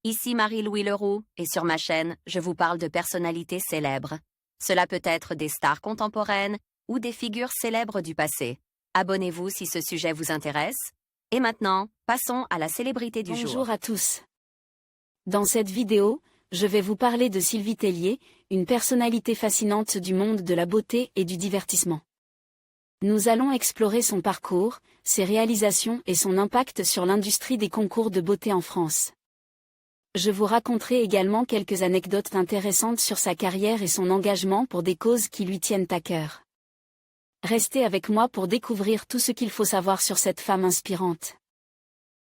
Ici Marie-Louis Leroux, et sur ma chaîne, je vous parle de personnalités célèbres. Cela peut être des stars contemporaines ou des figures célèbres du passé. Abonnez-vous si ce sujet vous intéresse. Et maintenant, passons à la célébrité du jour. Bonjour à tous. Dans cette vidéo, je vais vous parler de Sylvie Tellier, une personnalité fascinante du monde de la beauté et du divertissement. Nous allons explorer son parcours, ses réalisations et son impact sur l'industrie des concours de beauté en France. Je vous raconterai également quelques anecdotes intéressantes sur sa carrière et son engagement pour des causes qui lui tiennent à cœur. Restez avec moi pour découvrir tout ce qu'il faut savoir sur cette femme inspirante.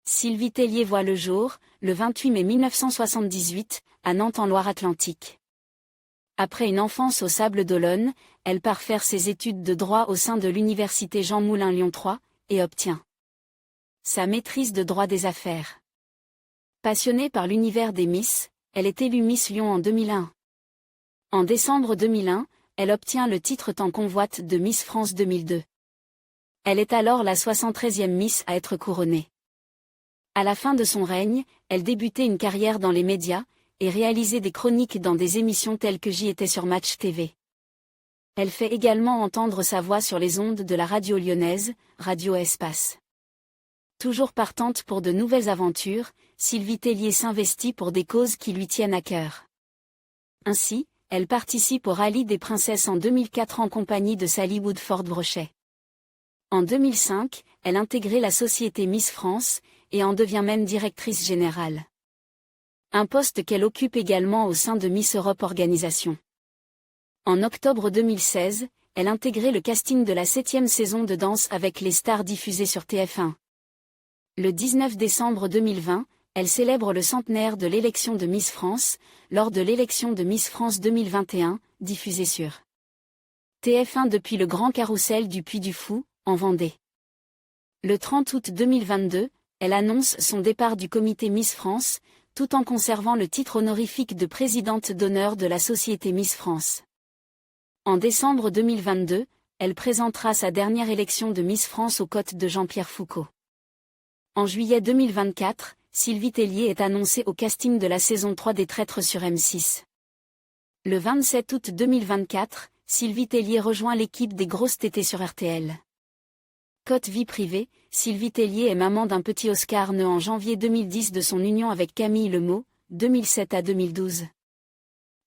Sylvie Tellier voit le jour, le 28 mai 1978, à Nantes en Loire-Atlantique. Après une enfance aux Sables-d'Olonne, elle part faire ses études de droit au sein de l'université Jean Moulin Lyon 3, et obtient sa maîtrise de droit des affaires. Passionnée par l'univers des Miss, elle est élue Miss Lyon en 2001. En décembre 2001, elle obtient le titre tant convoite de Miss France 2002. Elle est alors la 73e Miss à être couronnée. À la fin de son règne, elle débutait une carrière dans les médias, et réalisait des chroniques dans des émissions telles que J'y étais sur Match TV. Elle fait également entendre sa voix sur les ondes de la radio lyonnaise, Radio Espace. Toujours partante pour de nouvelles aventures, Sylvie Tellier s'investit pour des causes qui lui tiennent à cœur. Ainsi, elle participe au Rallye des Princesses en 2004 en compagnie de Sally Woodford-Brochet. En 2005, elle intégrait la société Miss France, et en devient même directrice générale. Un poste qu'elle occupe également au sein de Miss Europe Organisation. En octobre 2016, elle intégrait le casting de la 7e saison de Danse avec les stars diffusée sur TF1. Le 19 décembre 2020, elle célèbre le centenaire de l'élection de Miss France, lors de l'élection de Miss France 2021, diffusée sur TF1 depuis le Grand Carrousel du Puy du Fou, en Vendée. Le 30 août 2022, elle annonce son départ du comité Miss France, tout en conservant le titre honorifique de présidente d'honneur de la société Miss France. En décembre 2022, elle présentera sa dernière élection de Miss France aux côtés de Jean-Pierre Foucault. En juillet 2024, Sylvie Tellier est annoncée au casting de la saison 3 des Traîtres sur M6. Le 27 août 2024, Sylvie Tellier rejoint l'équipe des Grosses Tétées sur RTL. Côté vie privée, Sylvie Tellier est maman d'un petit Oscar né en janvier 2010 de son union avec Camille Lemot, 2007 à 2012.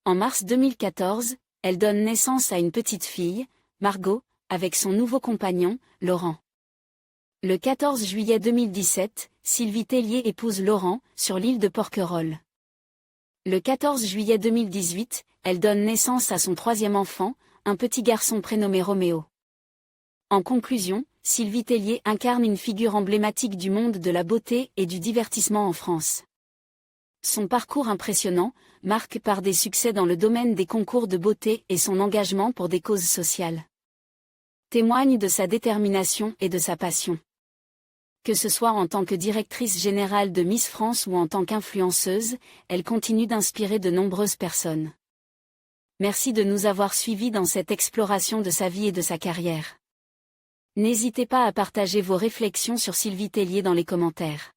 En mars 2014, elle donne naissance à une petite fille, Margot, avec son nouveau compagnon, Laurent. Le 14 juillet 2017, Sylvie Tellier épouse Laurent, sur l'île de Porquerolles. Le 14 juillet 2018, elle donne naissance à son troisième enfant, un petit garçon prénommé Roméo. En conclusion, Sylvie Tellier incarne une figure emblématique du monde de la beauté et du divertissement en France. Son parcours impressionnant, marqué par des succès dans le domaine des concours de beauté et son engagement pour des causes sociales, témoigne de sa détermination et de sa passion. Que ce soit en tant que directrice générale de Miss France ou en tant qu'influenceuse, elle continue d'inspirer de nombreuses personnes. Merci de nous avoir suivis dans cette exploration de sa vie et de sa carrière. N'hésitez pas à partager vos réflexions sur Sylvie Tellier dans les commentaires.